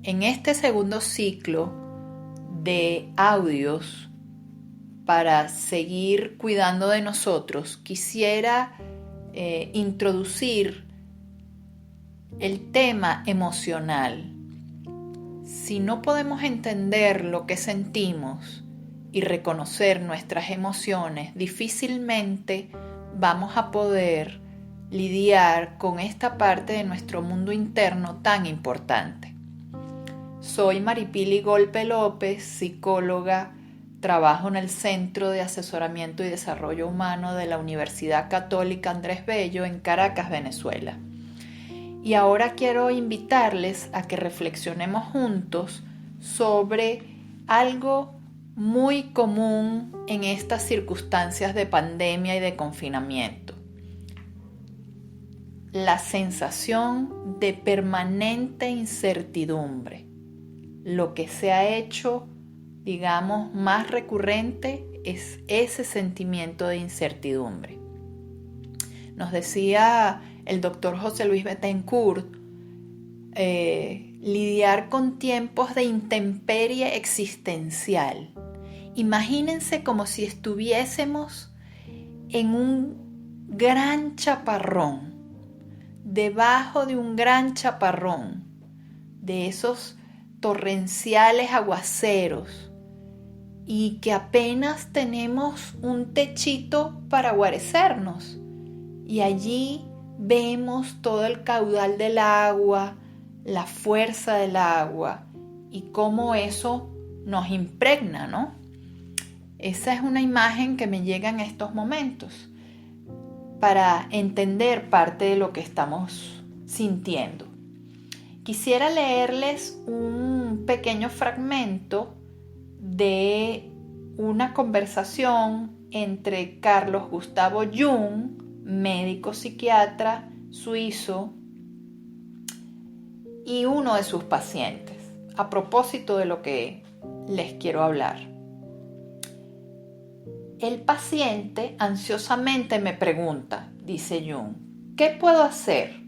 En este segundo ciclo de audios para seguir cuidando de nosotros, quisiera introducir el tema emocional. Si no podemos entender lo que sentimos y reconocer nuestras emociones, difícilmente vamos a poder lidiar con esta parte de nuestro mundo interno tan importante. Soy Maripili Golpe López, psicóloga, trabajo en el Centro de Asesoramiento y Desarrollo Humano de la Universidad Católica Andrés Bello en Caracas, Venezuela. Y ahora quiero invitarles a que reflexionemos juntos sobre algo muy común en estas circunstancias de pandemia y de confinamiento. La sensación de permanente incertidumbre. Lo que se ha hecho, digamos, más recurrente es ese sentimiento de incertidumbre. Nos decía el doctor José Luis Bettencourt, lidiar con tiempos de intemperie existencial. Imagínense como si estuviésemos en un gran chaparrón, debajo de un gran chaparrón, de esos torrenciales aguaceros, y que apenas tenemos un techito para guarecernos. Y allí vemos todo el caudal del agua, la fuerza del agua y cómo eso nos impregna, ¿no? Esa es una imagen que me llega en estos momentos para entender parte de lo que estamos sintiendo. Quisiera leerles un pequeño fragmento de una conversación entre Carlos Gustavo Jung, médico psiquiatra suizo, y uno de sus pacientes, a propósito de lo que les quiero hablar. El paciente ansiosamente me pregunta, dice Jung, ¿qué puedo hacer?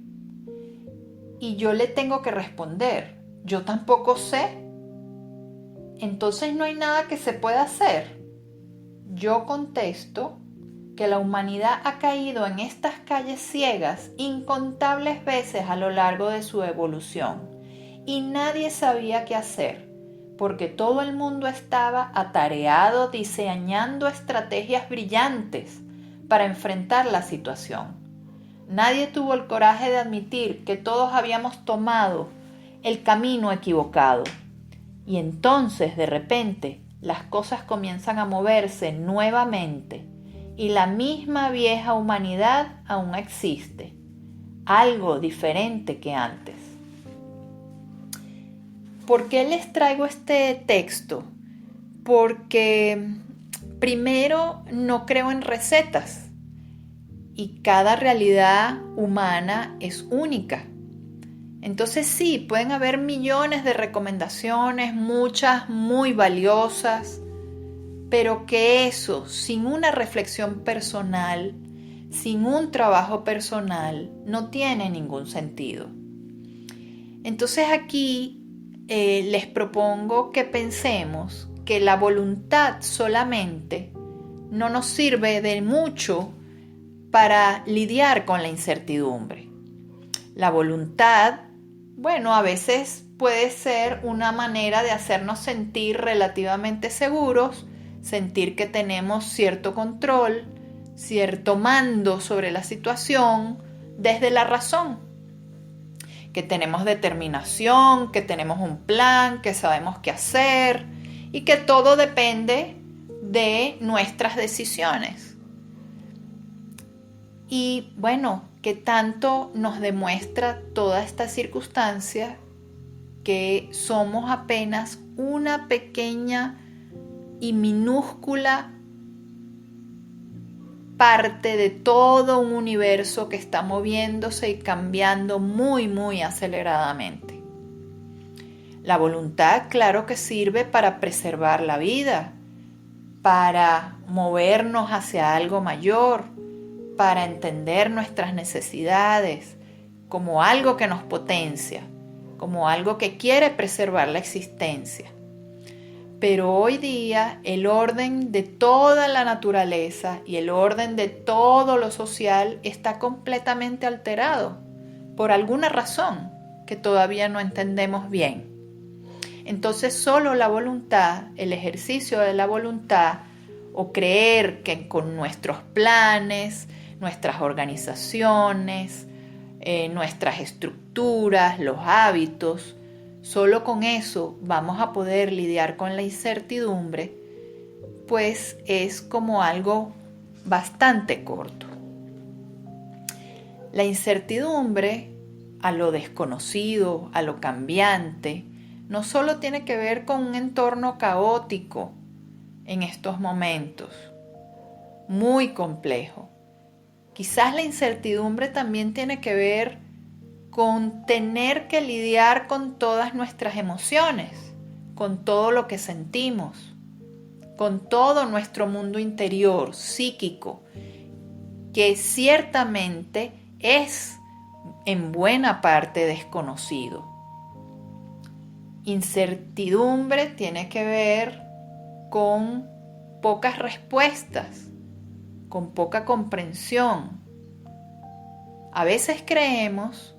Y yo le tengo que responder, yo tampoco sé. Entonces no hay nada que se pueda hacer. Yo contesto que la humanidad ha caído en estas calles ciegas incontables veces a lo largo de su evolución y nadie sabía qué hacer, porque todo el mundo estaba atareado diseñando estrategias brillantes para enfrentar la situación. Nadie tuvo el coraje de admitir que todos habíamos tomado el camino equivocado. Y entonces, de repente, las cosas comienzan a moverse nuevamente y la misma vieja humanidad aún existe, algo diferente que antes. ¿Por qué les traigo este texto? Porque primero no creo en recetas y cada realidad humana es única. Entonces sí, pueden haber millones de recomendaciones, muchas muy valiosas, pero que eso, sin una reflexión personal, sin un trabajo personal, no tiene ningún sentido. Entonces aquí les propongo que pensemos que la voluntad solamente no nos sirve de mucho para lidiar con la incertidumbre. La voluntad, bueno, a veces puede ser una manera de hacernos sentir relativamente seguros, sentir que tenemos cierto control, cierto mando sobre la situación desde la razón, que tenemos determinación, que tenemos un plan, que sabemos qué hacer y que todo depende de nuestras decisiones. Y bueno, que tanto nos demuestra toda esta circunstancia que somos apenas una pequeña y minúscula parte de todo un universo que está moviéndose y cambiando muy, muy aceleradamente. La voluntad, claro que sirve para preservar la vida, para movernos hacia algo mayor, para entender nuestras necesidades como algo que nos potencia, como algo que quiere preservar la existencia. Pero hoy día el orden de toda la naturaleza y el orden de todo lo social está completamente alterado por alguna razón que todavía no entendemos bien. Entonces solo la voluntad, el ejercicio de la voluntad o creer que con nuestros planes, nuestras organizaciones, nuestras estructuras, los hábitos, solo con eso vamos a poder lidiar con la incertidumbre, pues es como algo bastante corto. La incertidumbre a lo desconocido, a lo cambiante, no solo tiene que ver con un entorno caótico en estos momentos, muy complejo. Quizás la incertidumbre también tiene que ver con tener que lidiar con todas nuestras emociones, con todo lo que sentimos, con todo nuestro mundo interior, psíquico, que ciertamente es en buena parte desconocido. Incertidumbre tiene que ver con pocas respuestas, con poca comprensión. A veces creemos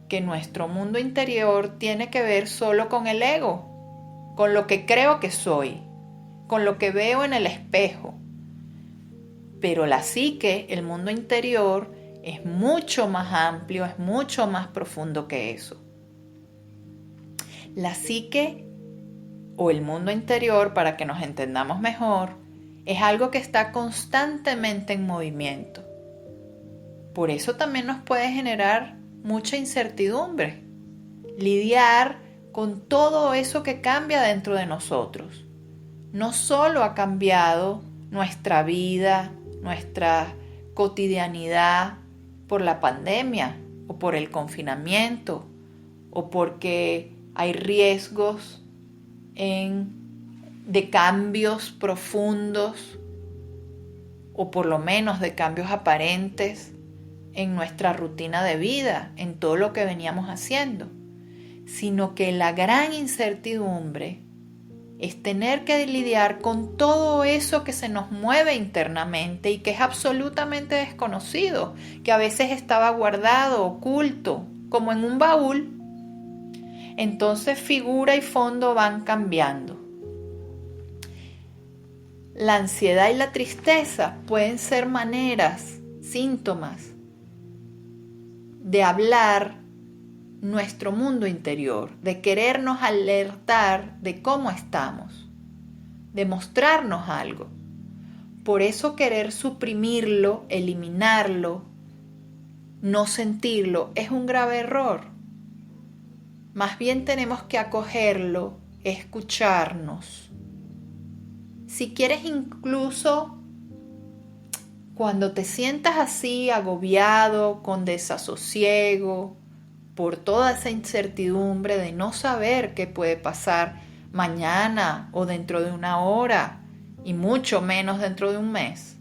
que nuestro mundo interior tiene que ver solo con el ego, con lo que creo que soy, con lo que veo en el espejo. Pero la psique, el mundo interior, es mucho más amplio, es mucho más profundo que eso. La psique o el mundo interior, para que nos entendamos mejor, es algo que está constantemente en movimiento. Por eso también nos puede generar mucha incertidumbre, lidiar con todo eso que cambia dentro de nosotros. No solo ha cambiado nuestra vida, nuestra cotidianidad por la pandemia o por el confinamiento o porque hay riesgos de cambios profundos o por lo menos de cambios aparentes en nuestra rutina de vida, en todo lo que veníamos haciendo, sino que la gran incertidumbre es tener que lidiar con todo eso que se nos mueve internamente y que es absolutamente desconocido, que a veces estaba guardado, oculto, como en un baúl. Entonces figura y fondo van cambiando. La ansiedad y la tristeza pueden ser maneras, síntomas de hablar nuestro mundo interior, de querernos alertar de cómo estamos, de mostrarnos algo. Por eso querer suprimirlo, eliminarlo, no sentirlo, es un grave error. Más bien tenemos que acogerlo, escucharnos. Si quieres, incluso cuando te sientas así agobiado, con desasosiego, por toda esa incertidumbre de no saber qué puede pasar mañana o dentro de una hora y mucho menos dentro de un mes,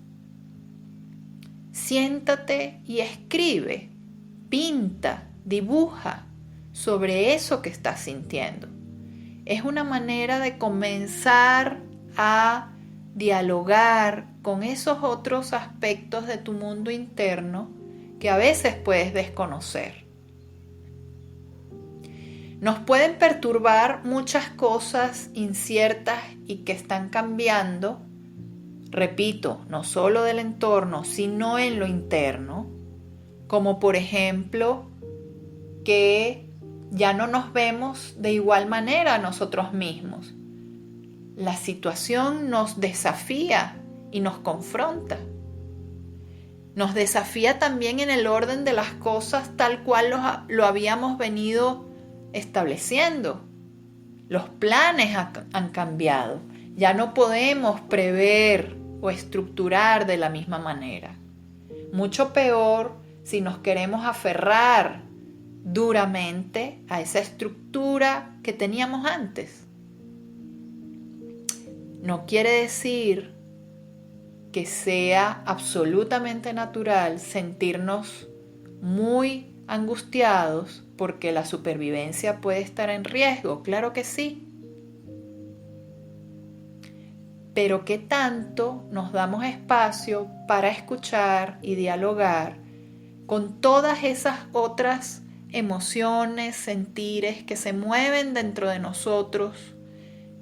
siéntate y escribe, pinta, dibuja sobre eso que estás sintiendo. Es una manera de comenzar a dialogar con esos otros aspectos de tu mundo interno que a veces puedes desconocer. Nos pueden perturbar muchas cosas inciertas y que están cambiando, repito, no solo del entorno, sino en lo interno, como por ejemplo que ya no nos vemos de igual manera a nosotros mismos. La situación nos desafía y nos confronta. Nos desafía también en el orden de las cosas tal cual lo habíamos venido estableciendo. Los planes han cambiado. Ya no podemos prever o estructurar de la misma manera. Mucho peor si nos queremos aferrar duramente a esa estructura que teníamos antes. No quiere decir que sea absolutamente natural sentirnos muy angustiados porque la supervivencia puede estar en riesgo, claro que sí. Pero ¿qué tanto nos damos espacio para escuchar y dialogar con todas esas otras emociones, sentires que se mueven dentro de nosotros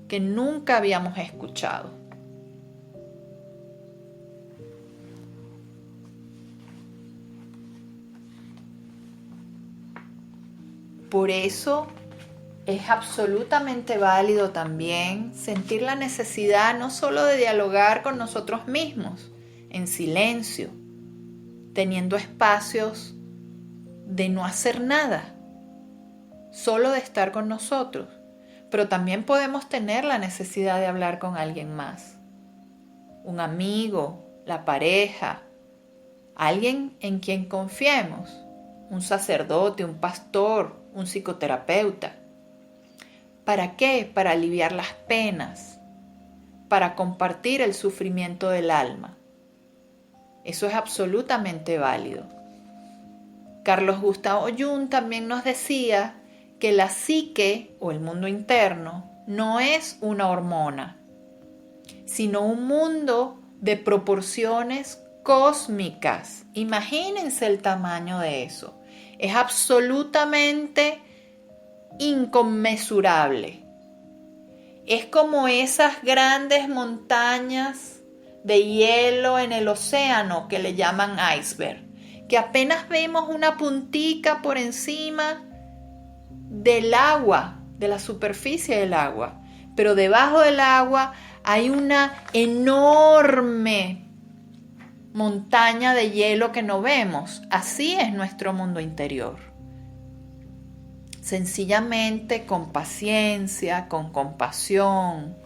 que nunca habíamos escuchado? Por eso es absolutamente válido también sentir la necesidad no solo de dialogar con nosotros mismos en silencio, teniendo espacios de no hacer nada, solo de estar con nosotros, pero también podemos tener la necesidad de hablar con alguien más, un amigo, la pareja, alguien en quien confiemos, un sacerdote, un pastor, un psicoterapeuta. ¿Para qué? Para aliviar las penas, para compartir el sufrimiento del alma. Eso es absolutamente válido. Carlos Gustavo Jung también nos decía que la psique o el mundo interno no es una hormona, sino un mundo de proporciones cósmicas. Imagínense el tamaño de eso. Es absolutamente inconmensurable. Es como esas grandes montañas de hielo en el océano que le llaman iceberg, que apenas vemos una puntica por encima del agua, de la superficie del agua, pero debajo del agua hay una enorme montaña de hielo que no vemos. Así es nuestro mundo interior. Sencillamente con paciencia, con compasión,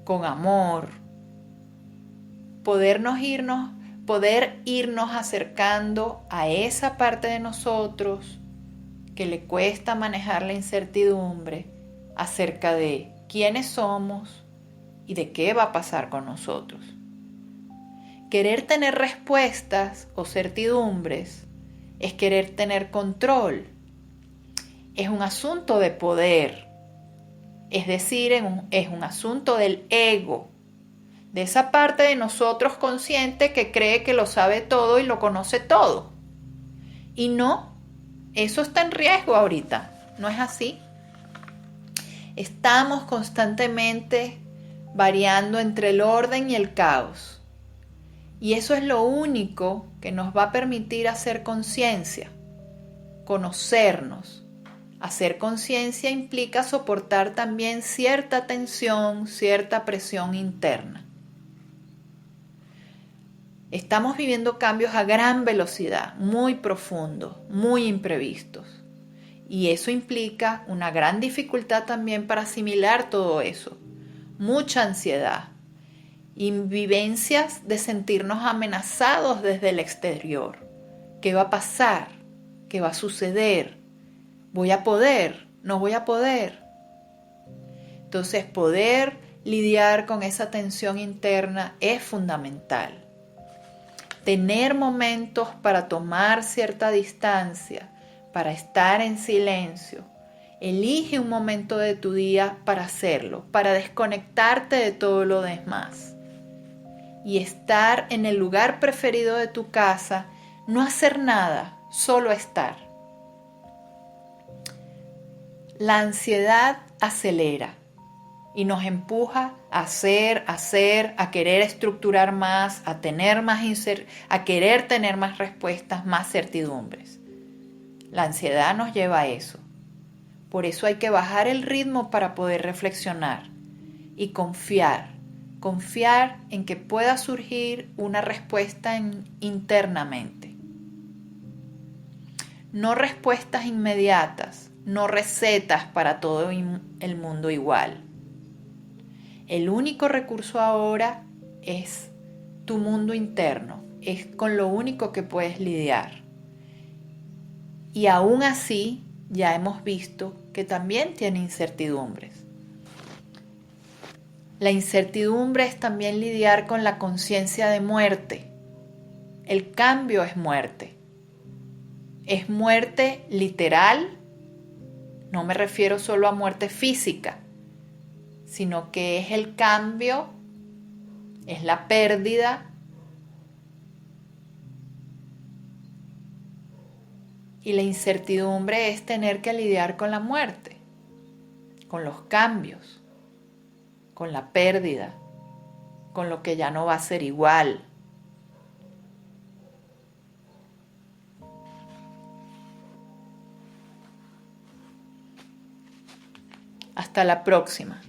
con amor, poder irnos acercando a esa parte de nosotros que le cuesta manejar la incertidumbre acerca de quiénes somos y de qué va a pasar con nosotros. Querer tener respuestas o certidumbres es querer tener control. Es un asunto de poder, es decir, es un asunto del ego, de esa parte de nosotros consciente que cree que lo sabe todo y lo conoce todo. Y no, eso está en riesgo ahorita, no es así. Estamos constantemente variando entre el orden y el caos. Y eso es lo único que nos va a permitir hacer conciencia, conocernos. Hacer conciencia implica soportar también cierta tensión, cierta presión interna. Estamos viviendo cambios a gran velocidad, muy profundos, muy imprevistos. Y eso implica una gran dificultad también para asimilar todo eso. Mucha ansiedad y vivencias de sentirnos amenazados desde el exterior. ¿Qué va a pasar? ¿Qué va a suceder? ¿Voy a poder? ¿No voy a poder? Entonces, poder lidiar con esa tensión interna es fundamental. Tener momentos para tomar cierta distancia, para estar en silencio. Elige un momento de tu día para hacerlo, para desconectarte de todo lo demás. Y estar en el lugar preferido de tu casa, no hacer nada, solo estar. La ansiedad acelera y nos empuja a hacer, a querer estructurar más, a querer tener más respuestas, más certidumbres. La ansiedad nos lleva a eso. Por eso hay que bajar el ritmo para poder reflexionar y confiar en que pueda surgir una respuesta internamente. No respuestas inmediatas, no recetas para todo el mundo igual. El único recurso ahora es tu mundo interno, es con lo único que puedes lidiar. Y aún así, ya hemos visto que también tiene incertidumbres. La incertidumbre es también lidiar con la conciencia de muerte. El cambio es muerte. Es muerte literal, no me refiero solo a muerte física, sino que es el cambio, es la pérdida y la incertidumbre es tener que lidiar con la muerte, con los cambios, con la pérdida, con lo que ya no va a ser igual. Hasta la próxima.